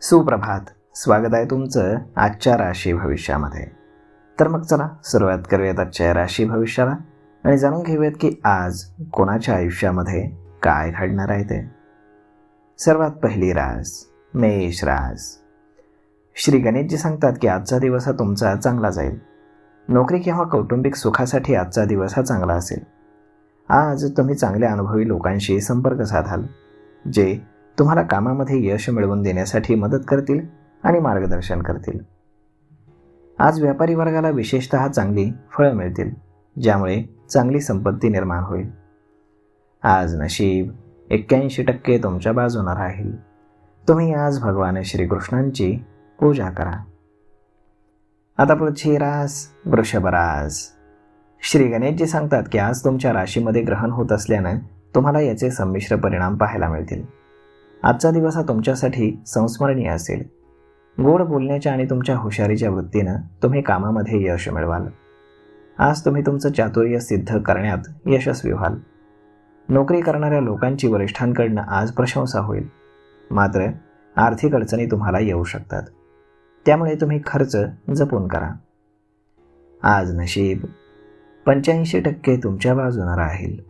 सुप्रभात. स्वागत आहे तुमचं आजच्या राशी भविष्यामध्ये. तर मग चला सुरुवात करूयात आजच्या राशी भविष्याला आणि जाणून घेऊयात की आज कोणाच्या आयुष्यामध्ये काय घडणार आहे ते. सर्वात पहिली रास मेष रास. श्री गणेशजी सांगतात की आजचा दिवस हा तुमचा चांगला जाईल. नोकरी किंवा कौटुंबिक सुखासाठी आजचा दिवस हा चांगला असेल. आज तुम्ही चांगल्या अनुभवी लोकांशी संपर्क साधाल, जे तुम्हाला कामामध्ये यश मिळवून देण्यासाठी मदत करतील आणि मार्गदर्शन करतील. आज व्यापारी वर्गाला विशेषतः चांगली फळं मिळतील, ज्यामुळे चांगली संपत्ती निर्माण होईल. आज नशीब 81% तुमच्या बाजूने राहील. तुम्ही आज भगवान श्रीकृष्णांची पूजा करा. आता पुढची रास वृषभ रास. श्री गणेशजी सांगतात की आज तुमच्या राशीमध्ये ग्रहण होत असल्यानं तुम्हाला याचे संमिश्र परिणाम पाहायला मिळतील. आजचा दिवस हा तुमच्यासाठी संस्मरणीय असेल. गोड बोलण्याच्या आणि तुमच्या हुशारीच्या वृत्तीनं तुम्ही कामामध्ये यश मिळवाल. आज तुम्ही तुमचं चातुर्य सिद्ध करण्यात यशस्वी व्हाल. नोकरी करणाऱ्या लोकांची वरिष्ठांकडनं आज प्रशंसा होईल. मात्र आर्थिक अडचणी तुम्हाला येऊ शकतात, त्यामुळे तुम्ही खर्च जपून करा. आज नशीब 85% तुमच्या बाजूने राहील.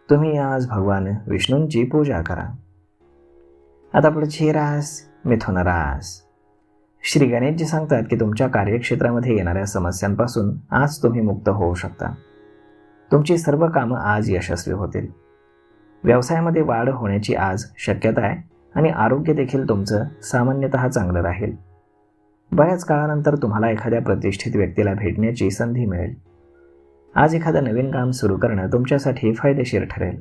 तुम्ही आज भगवान विष्णूंची पूजा करा. आता पुढची रास मिथुन रास. श्री गणेशजी सांगतात की तुमच्या कार्यक्षेत्रामध्ये येणाऱ्या समस्यांपासून आज तुम्ही मुक्त होऊ शकता. तुमची सर्व कामं आज यशस्वी होतील. व्यवसायामध्ये वाढ होण्याची आज शक्यता आहे आणि आरोग्य देखील तुमचं सामान्यतः चांगलं राहील. बऱ्याच काळानंतर तुम्हाला एखाद्या प्रतिष्ठित व्यक्तीला भेटण्याची संधी मिळेल. आज एखादं नवीन काम सुरू करणं तुमच्यासाठी फायदेशीर ठरेल.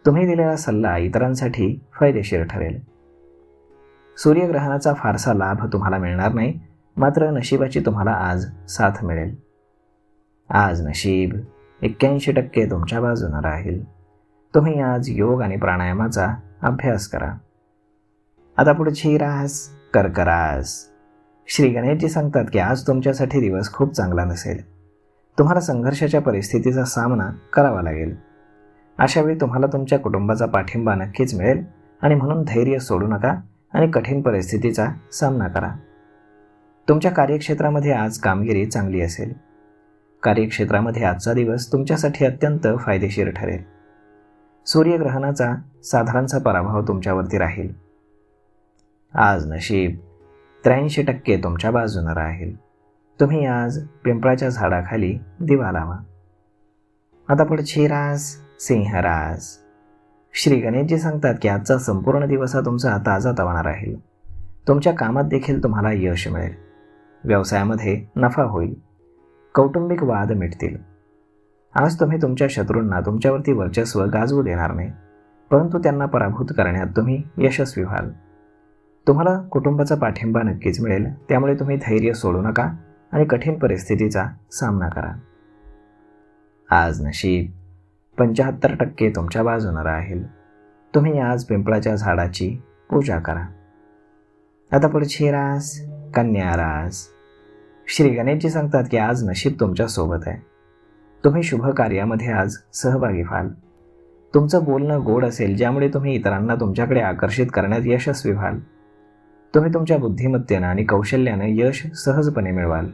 तुम्ही दिलेला सल्ला इतरांसाठी फायदेशीर ठरेल. सूर्यग्रहणाचा फारसा लाभ तुम्हाला मिळणार नाही, मात्र नशिबाची तुम्हाला आज साथ मिळेल. आज नशीब 81% तुमच्या बाजूने राहील. तुम्ही आज योग आणि प्राणायामाचा अभ्यास करा. आता पुढची रास कर्क रास. श्री गणेशजी सांगतात की आज तुमच्यासाठी दिवस खूप चांगला नसेल. तुम्हाला संघर्षाच्या परिस्थितीचा सामना करावा लागेल. अशावेळी तुम्हाला तुमच्या कुटुंबाचा पाठिंबा नक्कीच मिळेल आणि म्हणून धैर्य सोडू नका आणि कठीण परिस्थितीचा सामना करा. तुमच्या कार्यक्षेत्रामध्ये आज कामगिरी चांगली असेल. कार्यक्षेत्रामध्ये आजचा दिवस तुमच्यासाठी अत्यंत फायदेशीर ठरेल. सूर्यग्रहणाचा साधारणसा प्रभाव तुमच्यावरती राहील. आज नशीब 83% तुमच्या बाजूने राहील. तुम्ही आज पिंपळाच्या झाडाखाली दिवा लावा. आता पुढची रास सिंह रास. श्री गणेशजी सांगतात की आजचा संपूर्ण दिवस हा तुमचा ताजातवाना राहील. तुमच्या कामात देखील तुम्हाला यश मिळेल. व्यवसायामध्ये नफा होईल. कौटुंबिक वाद मिटतील. आज तुम्ही तुमच्या शत्रूंना तुमच्यावरती वर्चस्व गाजवू देणार नाही, परंतु त्यांना पराभूत करण्यात तुम्ही यशस्वी व्हाल. तुम्हाला कुटुंबाचा पाठिंबा नक्कीच मिळेल, त्यामुळे तुम्ही धैर्य सोडू नका आणि कठीण परिस्थितीचा सामना करा. आज नशीब 75% तुमच्या बाजूने राहील. तुम्ही आज पिंपळाच्या झाडाची पूजा करा. आता पुढची रास कन्या रास. श्री गणेशजी सांगतात की आज नशीब तुमच्या सोबत आहे. तुम्ही शुभ कार्यामध्ये आज सहभागी व्हाल. तुमचं बोलणं गोड असेल, ज्यामुळे तुम्ही इतरांना तुमच्याकडे आकर्षित करण्यात यशस्वी व्हाल. तुम्ही तुमच्या बुद्धिमत्तेनं आणि कौशल्यानं यश सहजपणे मिळवाल.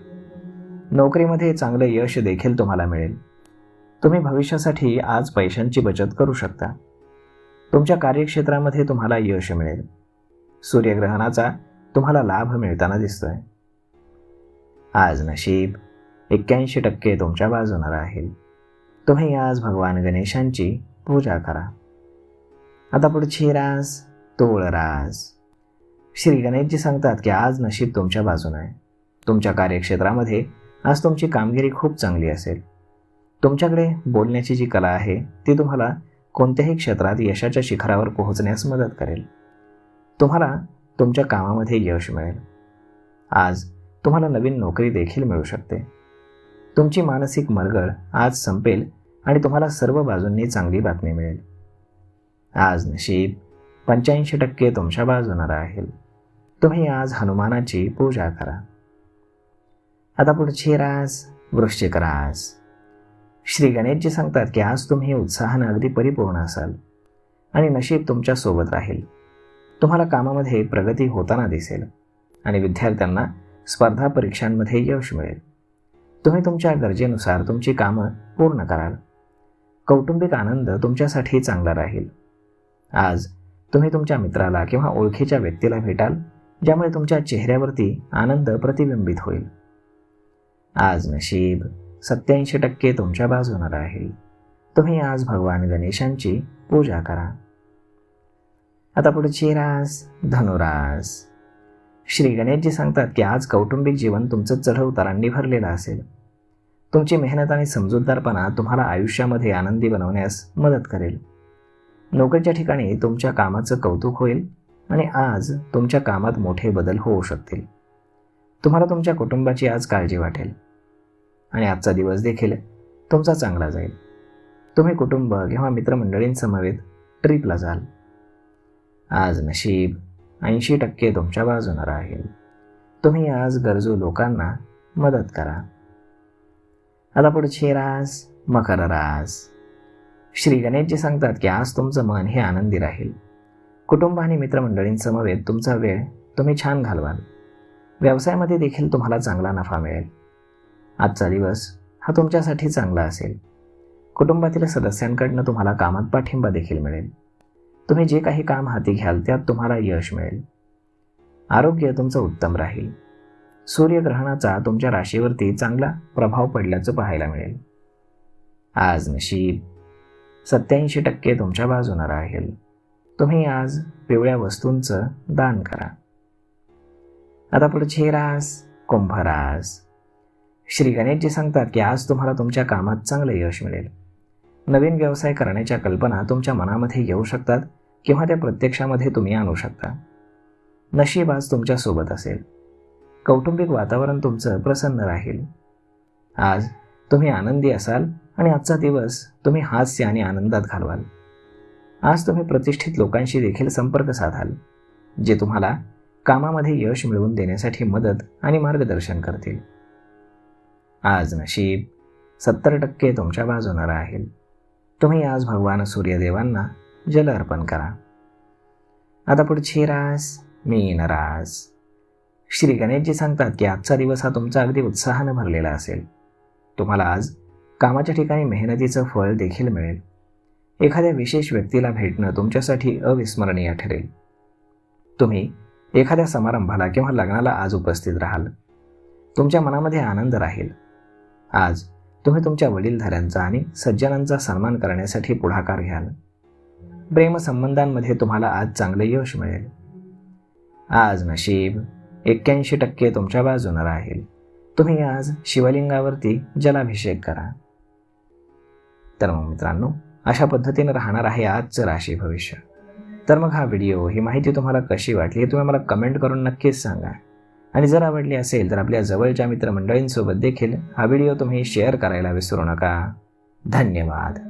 नोकरीमध्ये चांगलं यश देखील तुम्हाला मिळेल. तुम्ही भविष्यासाठी आज पैशांची बचत करू शकता. तुमच्या कार्यक्षेत्रामध्ये तुम्हाला यश मिळेल. सूर्यग्रहणाचा तुम्हाला लाभ मिळताना दिसतोय. आज नशीब 81% तुमच्या बाजूने राहील. तुम्ही आज भगवान गणेशांची पूजा करा. आता पुढची रास तूळ रास. श्री गणेशजी सांगतात की आज नशीब तुमच्या बाजूने आहे. तुमच्या कार्यक्षेत्रामध्ये आज तुमची कामगिरी खूप चांगली असेल. तुमच्याकडे बोलण्याची जी कला आहे ती तुम्हाला कोणत्याही क्षेत्रात यशाच्या शिखरावर पोहोचण्यास मदत करेल. तुम्हाला तुमच्या कामामध्ये यश मिळेल. आज तुम्हाला नवीन नोकरी देखील मिळू शकते. तुमची मानसिक मरगळ आज संपेल आणि तुम्हाला सर्व बाजूंनी चांगली बातमी मिळेल. आज नशीब 85% तुमच्या बाजूने राहील. तुम्ही आज हनुमानाची पूजा करा. आता पुढची रास वृश्चिक रास. श्री गणेशजी सांगतात की आज तुम्ही उत्साहानं अगदी परिपूर्ण असाल आणि नशीब तुमच्या सोबत राहील. तुम्हाला कामामध्ये प्रगती होताना दिसेल आणि विद्यार्थ्यांना स्पर्धा परीक्षांमध्ये यश मिळेल. तुम्ही तुमच्या गरजेनुसार तुमची कामं पूर्ण कराल. कौटुंबिक आनंद तुमच्यासाठी चांगला राहील. आज तुम्ही तुमच्या मित्राला किंवा ओळखीच्या व्यक्तीला भेटाल, ज्यामुळे तुमच्या चेहऱ्यावरती आनंद प्रतिबिंबित होईल. आज नशीब 87% तुमच्या बाजूने राहील. तुम्ही आज भगवान गणेशांची पूजा करा. आता पुढची रास धनुरास. श्री गणेशजी सांगतात की आज कौटुंबिक जीवन तुमचं चढउतारांनी भरलेलं असेल. तुमची मेहनत आणि समजूतदारपणा तुम्हाला आयुष्यामध्ये आनंदी बनवण्यास मदत करेल. नोकरीच्या ठिकाणी तुमच्या कामाचं कौतुक होईल आणि आज तुमच्या कामात मोठे बदल होऊ शकतील. तुम्हाला तुमच्या कुटुंबाची आज काळजी वाटेल आणि आजचा दिवस देखील तुमचा चांगला जाईल. तुम्ही कुटुंब किंवा मित्रमंडळींसमवेत ट्रिपला जाल. आज नशीब 80% तुमच्या बाजूने राहील. तुम्ही आज गरजू लोकांना मदत करा. आता पुढची रास मकर रास. श्री गणेशजी सांगतात की आज तुमचं मन हे आनंदी राहील. कुटुंब आणि मित्रमंडळींसमवेत तुमचा वेळ तुम्ही छान घालवाल. व्यवसायामध्ये देखील तुम्हाला चांगला नफा मिळेल. आजचा दिवस हा तुमच्यासाठी चांगला असेल. कुटुंबातील सदस्यांकडून तुम्हाला कामात पाठिंबा देखील मिळेल. तुम्ही जे काही काम हाती घ्याल त्यात तुम्हाला यश मिळेल. आरोग्य तुमचं उत्तम राहील. सूर्यग्रहणाचा तुमच्या राशीवरती चांगला प्रभाव पडल्याचं पाहायला मिळेल. आज नशीब 87% तुमच्या बाजूने राहील. तुम्ही आज पिवळ्या वस्तूंचं दान करा. आता पुढची रास कुंभ रास. श्री गणेशजी सांगतात की आज तुम्हाला तुमच्या कामात चांगले यश मिळेल. नवीन व्यवसाय करण्याच्या कल्पना तुमच्या मनामध्ये येऊ शकतात किंवा त्या प्रत्यक्षामध्ये तुम्ही आणू शकता. नशीब आज तुमच्या सोबत असेल. कौटुंबिक वातावरण तुमचं प्रसन्न राहील. आज तुम्ही आनंदी असाल आणि आजचा दिवस तुम्ही हास्य आणि आनंदात घालवाल. आज तुम्ही प्रतिष्ठित लोकांशी देखील संपर्क साधाल, जे तुम्हाला कामामध्ये यश मिळवून देण्यासाठी मदत आणि मार्गदर्शन करतील. आज नशीब 70% तुमच्या बाजूने राहील. तुम्ही आज भगवान सूर्यदेवांना जल अर्पण करा. आता पुढची रास मीन रास. श्री गणेशजी सांगतात की आजचा दिवस हा तुमचा अगदी उत्साहानं भरलेला असेल. तुम्हाला आज कामाच्या ठिकाणी मेहनतीचं फळ देखील मिळेल. एखाद्या विशेष व्यक्तीला भेटणं तुमच्यासाठी अविस्मरणीय ठरेल. तुम्ही एखाद्या समारंभाला किंवा लग्नाला आज उपस्थित राहाल. तुमच्या मनामध्ये आनंद राहील. आज तुम्ही तुमच्या वडीलधाऱ्यांचा आणि सज्जनांचा सन्मान करण्यासाठी पुढाकार घ्याल. प्रेमसंबंधांमध्ये तुम्हाला आज चांगले यश मिळेल. आज नशीब 81% तुमच्या बाजूने राहील. तुम्ही आज शिवलिंगावरती जलाभिषेक करा. तर मग मित्रांनो, अशा पद्धतीने राहणार आहे आजचं राशी भविष्य. तर मग हा व्हिडिओ, ही माहिती तुम्हाला कशी वाटली हे तुम्ही मला कमेंट करून नक्कीच सांगा. आणि जर आवडली असेल तर आपल्या जवळच्या मित्रमंडळींसोबत देखील हा व्हिडिओ तुम्ही शेअर करायला विसरू नका. धन्यवाद.